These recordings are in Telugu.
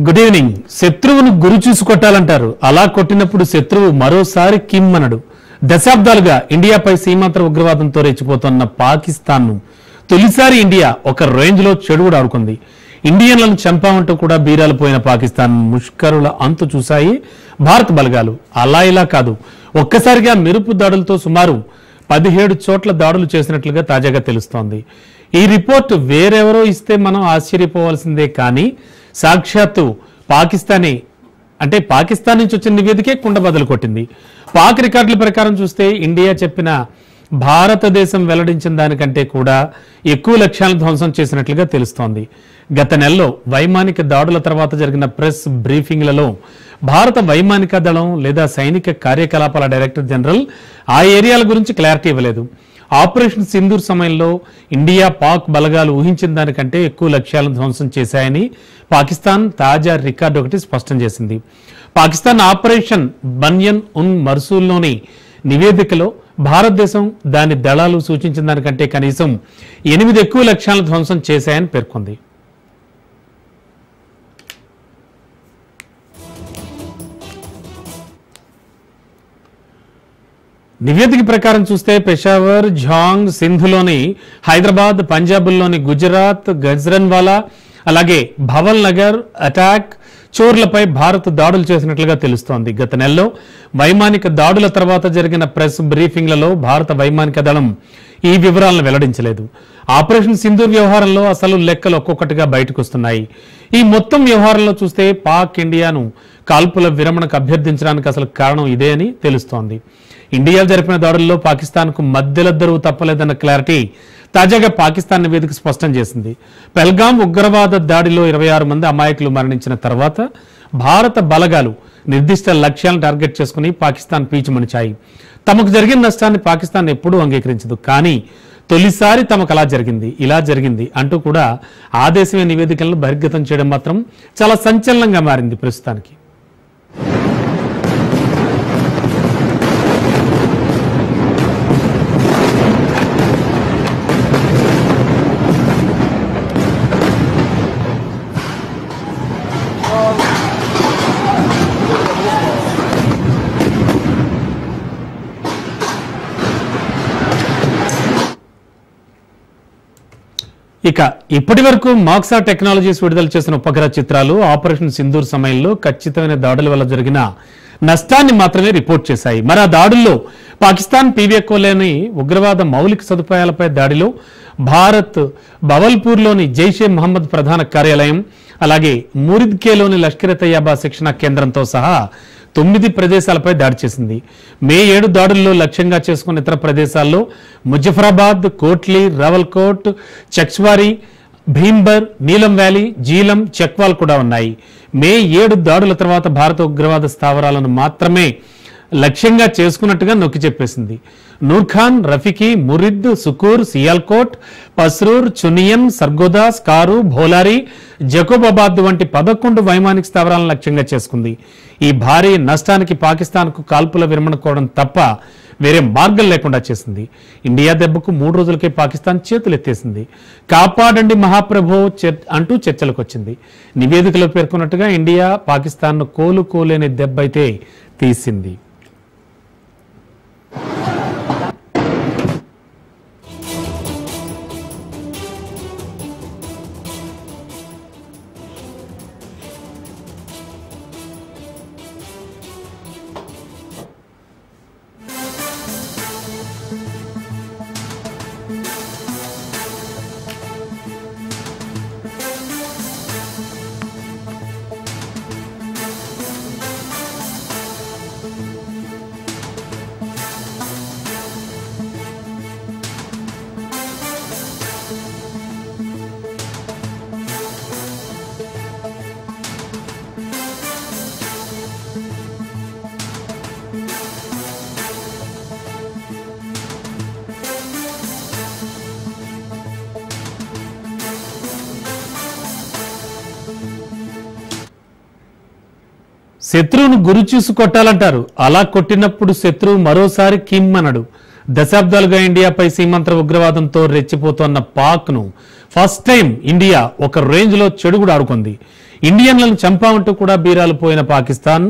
Good evening. శత్రువును గురి చూసి కొట్టాలంటారు. అలా కొట్టినప్పుడు శత్రువు మరోసారి కిమ్మనడు. దశాబ్దాలుగా ఇండియాపై సీమాంతర ఉగ్రవాదంతో రెచ్చిపోతున్న పాకిస్తాన్ను తొలిసారి ఇండియా ఒక రేంజ్లో చెడుగుడు ఆడుకుంది. ఇండియన్లను చంపామంటూ కూడా బీరాలు పోయిన పాకిస్తాన్ ముష్కరుల అంతు చూశాయి భారత బలగాలు. అలా ఇలా కాదు, ఒక్కసారిగా మెరుపు దాడులతో సుమారు 17 చోట్ల దాడులు చేసినట్లుగా తాజాగా తెలుస్తోంది. ఈ రిపోర్ట్ వేరెవరో ఇస్తే మనం ఆశ్చర్యపోవాల్సిందే, కానీ సాక్షాత్తు పాకిస్తాన్ నుంచి వచ్చిన నివేదికే కుండబద్దలు కొట్టింది. పాక్ రికార్డుల ప్రకారం చూస్తే ఇండియా చెప్పిన భారతదేశం వెల్లడించిన దానికంటే కూడా ఎక్కువ లక్ష్యాలను ధ్వంసం చేసినట్లుగా తెలుస్తోంది. గత నెలలో వైమానిక దాడుల తర్వాత జరిగిన ప్రెస్ బ్రీఫింగ్లలో భారత వైమానిక దళం లేదా సైనిక కార్యకలాపాల డైరెక్టర్ జనరల్ ఆ ఏరియాల గురించి క్లారిటీ ఇవ్వలేదు. ఆపరేషన్ సింధూర్ సమయంలో ఇండియా పాక్ బలగాలు ఊహించిన దానికంటే ఎక్కువ లక్ష్యాలను ధ్వంసం చేశాయని పాకిస్తాన్ తాజా రికార్డు ఒకటి స్పష్టం చేసింది. పాకిస్తాన్ ఆపరేషన్ బన్యన్ ఉన్ మర్సూల్లోని నివేదికలో భారతదేశం దాని దళాలు సూచించిన దానికంటే కనీసం 8 ఎక్కువ లక్ష్యాలను ధ్వంసం చేశాయని పేర్కొంది. నివేదిక ప్రకారం చూస్తే పెషావర్, ఝాంగ్, సింధులోని హైదరాబాద్, పంజాబ్లోని గుజరాత్, గజ్రన్వాలా, అలాగే భవల్ నగర్, అటాక్, చోర్లపై భారత్ దాడులు చేసినట్లుగా తెలుస్తోంది. గత నెలలో వైమానిక దాడుల తర్వాత జరిగిన ప్రెస్ బ్రీఫింగ్లలో భారత వైమానిక దళం ఈ వివరాలను వెల్లడించలేదు. ఆపరేషన్ సింధూర్ వ్యవహారంలో అసలు లెక్కలు ఒక్కొక్కటిగా బయటకు వస్తున్నాయి. ఈ మొత్తం వ్యవహారంలో చూస్తే పాక్ ఇండియాను కాల్పుల విరమణకు అభ్యర్థించడానికి అసలు కారణం ఇదే అని తెలుస్తోంది. ఇండియా జరిపిన దాడుల్లో పాకిస్తాన్కు మధ్యలద్దరువు తప్పలేదన్న క్లారిటీ తాజాగా పాకిస్తాన్ నివేదిక స్పష్టం చేసింది. పెల్గాం ఉగ్రవాద దాడిలో 26 మంది అమాయకులు మరణించిన తర్వాత భారత బలగాలు నిర్దిష్ట లక్ష్యాలను టార్గెట్ చేసుకుని పాకిస్తాన్ పీచుమనిచాయి. తమకు జరిగిన నష్టాన్ని పాకిస్తాన్ ఎప్పుడూ అంగీకరించదు, కానీ తొలిసారి తమకు అలా జరిగింది, ఇలా జరిగింది అంటూ కూడా ఆ దేశీయ నివేదికలను బహిర్గతం చేయడం మాత్రం చాలా సంచలనంగా మారింది ప్రస్తుతానికి. ఇక ఇప్పటి వరకు మాక్సా టెక్నాలజీస్ విడుదల చేసిన ఉపగ్రహ చిత్రాలు ఆపరేషన్ సింధూర్ సమయంలో ఖచ్చితమైన దాడుల వల్ల జరిగిన నష్టాన్ని మాత్రమే రిపోర్ట్ చేశాయి. మరి ఆ దాడుల్లో పాకిస్తాన్ పీవీకోలోని ఉగ్రవాద మౌలిక సదుపాయాలపై దాడిలో భారత్ బవల్పూర్లోని జైషే మహమ్మద్ ప్రధాన కార్యాలయం, అలాగే మురిద్కేలోని లష్కర్ తయ్యబా శిక్షణ కేంద్రంతో సహా 9 ప్రదేశాలపై దాడి చేసింది. మే 7 దాడుల్లో లక్ష్యంగా చేసుకున్న ఇతర ప్రదేశాల్లో ముజఫరాబాద్, కోట్లీ, రావల్కోట్, చక్స్వారీ, భీంబర్, నీలం వ్యాలీ, జీలం, చక్వాల్ కూడా ఉన్నాయి. మే 7 దాడుల తర్వాత భారత ఉగ్రవాద స్థావరాలను మాత్రమే లక్ష్యంగా చేసుకున్నట్టుగా నొక్కి చెప్పేసింది. నూర్ఖాన్, రఫీకి, మురిద్, సుకూర్, సియాల్కోట్, పస్రూర్, చునియన్, సర్గోదా, స్కారు, భోలారి, జకోబాబాద్ వంటి 11 వైమానిక స్థావరాలను లక్ష్యంగా చేసుకుంది. ఈ భారీ నష్టానికి పాకిస్తాన్కు కాల్పుల విరమణ కోవడం తప్ప వేరే మార్గం లేకుండా చేసింది. ఇండియా దెబ్బకు 3 రోజులకే పాకిస్తాన్ చేతులెత్తేసింది. కాపాడండి మహాప్రభు అంటూ చర్చలకు వచ్చింది. నివేదికలో పేర్కొన్నట్టుగా ఇండియా పాకిస్తాన్ను కోలుకోలేని దెబ్బ అయితే తీసింది. శత్రువును గురి చూసి కొట్టాలంటారు. అలా కొట్టినప్పుడు శత్రువు మరోసారి కిమ్మనడు. దశాబ్దాలుగా ఇండియాపై సీమాంతర ఉగ్రవాదంతో రెచ్చిపోతున్న పాక్ను ఫస్ట్ టైం ఇండియా ఒక రేంజ్లో చెడుగుడు ఆడుకుంది. ఇండియన్లను చంపామంటూ కూడా బీరాలు పోయిన పాకిస్తాన్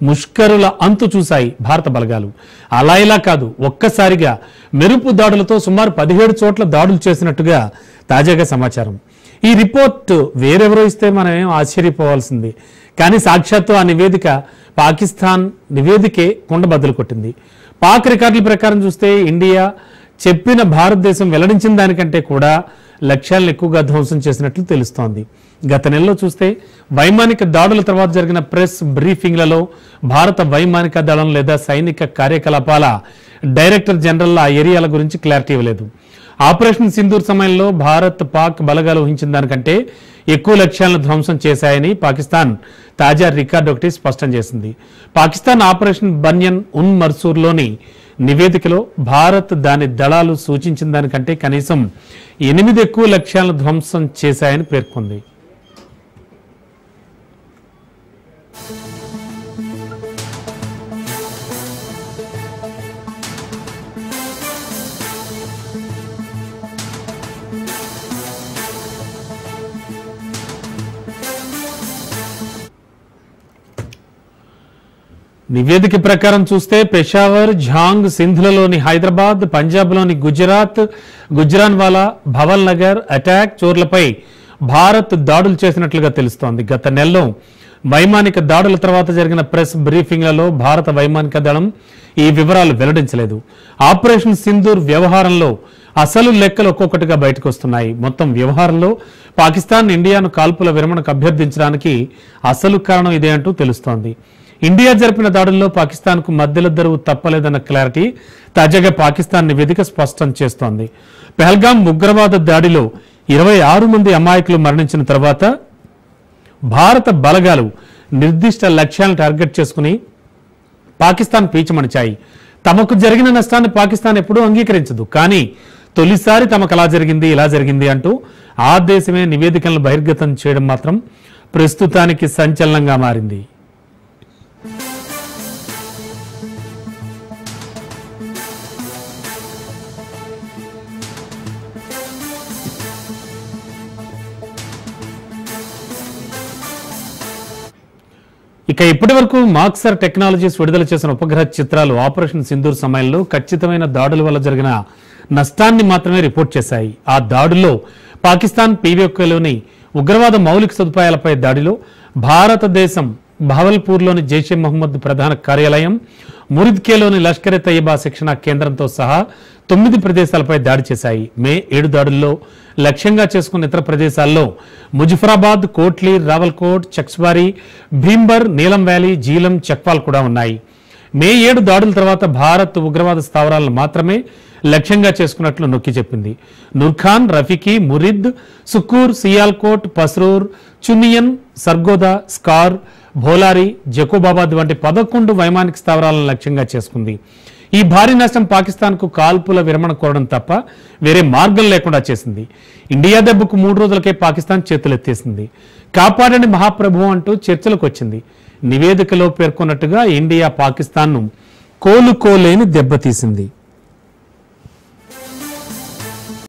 ముష్కరుల అంతు చూశాయి భారత బలగాలు. అలా ఇలా కాదు, ఒక్కసారిగా మెరుపు దాడులతో సుమారు 17 చోట్ల దాడులు చేసినట్టుగా తాజాగా సమాచారం. ఈ రిపోర్ట్ వేరెవరో ఇస్తే మనమేం ఆశ్చర్యపోవాల్సింది. కానీ సాక్షాత్తు ఆ నివేదిక పాకిస్తాన్ నివేదికే కుండబద్దలు కొట్టింది. పాక్ రికార్డుల ప్రకారం చూస్తే ఇండియా చెప్పిన భారతదేశం వెల్లడించిన దానికంటే కూడా లక్ష్యాలను ఎక్కువగా ధ్వంసం చేసినట్లు తెలుస్తోంది. గత నెలలో చూస్తే వైమానిక దాడుల తర్వాత జరిగిన ప్రెస్ బ్రీఫింగ్లలో భారత వైమానిక దళం లేదా సైనిక కార్యకలాపాల డైరెక్టర్ జనరల్ ఆ ఏరియాల గురించి క్లారిటీ ఇవ్వలేదు. ఆపరేషన్ సింధూర్ సమయంలో భారత్ పాక్ బలగాలు ఊహించిన దానికంటే ఎక్కువ లక్ష్యాలను ధ్వంసం చేశాయని పాకిస్తాన్ తాజా రికార్డు ఒకటి స్పష్టం చేసింది. పాకిస్తాన్ ఆపరేషన్ బన్యన్ ఉన్ మర్సూర్లోని నివేదికలో భారత్ దాని దళాలు సూచించిన దానికంటే కనీసం 8 ఎక్కువ లక్ష్యాలను ధ్వంసం చేశాయని పేర్కొంది. నివేదిక ప్రకారం చూస్తే పెషావర్, ఝాంగ్, సింధ్లలోని హైదరాబాద్, పంజాబ్లోని గుజరాత్, గుజ్రాన్వాలా, భవల్ నగర్, అటాక్ చోర్లపై భారత్ దాడులు చేసినట్లుగా తెలుస్తోంది. గత నెలలో వైమానిక దాడుల తర్వాత జరిగిన ప్రెస్ బ్రీఫింగ్లలో భారత వైమానిక దళం ఈ వివరాలు వెల్లడించలేదు. ఆపరేషన్ సింధూర్ వ్యవహారంలో అసలు లెక్కలు ఒక్కొక్కటిగా బయటకు వస్తున్నాయి. మొత్తం వ్యవహారంలో పాకిస్తాన్ ఇండియాను కాల్పుల విరమణకు అభ్యర్థించడానికి అసలు కారణం ఇదే అంటూ తెలుస్తోంది. ఇండియా జరిపిన దాడుల్లో పాకిస్తాన్కు మధ్యలద్దరువు తప్పలేదన్న క్లారిటీ తాజాగా పాకిస్తాన్ నివేదిక స్పష్టం చేస్తోంది. పెహల్గాం ఉగ్రవాద దాడిలో 26 మంది అమాయకులు మరణించిన తర్వాత భారత బలగాలు నిర్దిష్ట లక్ష్యాలను టార్గెట్ చేసుకుని పాకిస్తాన్ పీచమణిచాయి. తమకు జరిగిన నష్టాన్ని పాకిస్తాన్ ఎప్పుడూ అంగీకరించదు. కానీ తొలిసారి తమకు అలా జరిగింది, ఇలా జరిగింది అంటూ ఆ దేశమే నివేదికలను బహిర్గతం చేయడం మాత్రం ప్రస్తుతానికి సంచలనంగా మారింది. ఇక ఇప్పటి వరకు మాక్సర్ టెక్నాలజీస్ విడుదల చేసిన ఉపగ్రహ చిత్రాలు ఆపరేషన్ సింధూర్ సమయంలో ఖచ్చితమైన దాడుల వల్ల జరిగిన నష్టాన్ని మాత్రమే రిపోర్ట్ చేశాయి. ఆ దాడుల్లో పాకిస్తాన్ పీఓకేలోని ఉగ్రవాద మౌలిక సదుపాయాలపై దాడిలో భారతదేశం భావల్పూర్లోని జైషే మహమ్మద్ ప్రధాన కార్యాలయం, మురిద్కేలోని లష్కరే తయ్యబా శిక్షణా కేంద్రంతో సహా 9 ప్రదేశాలపై దాడి చేశాయి. మే 7 దాడుల్లో లక్ష్యంగా చేసుకున్న ఇతర ప్రదేశాల్లో ముజఫరాబాద్, కోట్లీ, రావల్కోట్, చక్స్బారీ, భీంబర్, నీలం వ్యాలీ, జీలం, చక్వాల్ కూడా ఉన్నాయి. మే 7 దాడుల తర్వాత భారత్ ఉగ్రవాద స్థావరాలను మాత్రమే లక్ష్యంగా చేసుకున్నట్లు నొక్కి చెప్పింది. నూర్ఖాన్, రఫీకి, మురిద్, సుక్కూర్, సియాల్కోట్, పస్రూర్, చునియన్, సర్గోదా, స్కార్, భోలారి, జకోబాబాద్ వంటి 11 వైమానిక స్థావరాలను లక్ష్యంగా చేసుకుంది. ఈ భారీ నష్టం పాకిస్తాన్కు కాల్పుల విరమణ కోరడం తప్ప వేరే మార్గం లేకుండా చేసింది. ఇండియా దెబ్బకు 3 రోజులకే పాకిస్తాన్ చేతులెత్తేసింది. కాపాడని మహాప్రభు అంటూ చర్చలకు వచ్చింది. నివేదికలో పేర్కొన్నట్టుగా ఇండియా పాకిస్తాన్ను కోలుకోలేని దెబ్బతీసింది.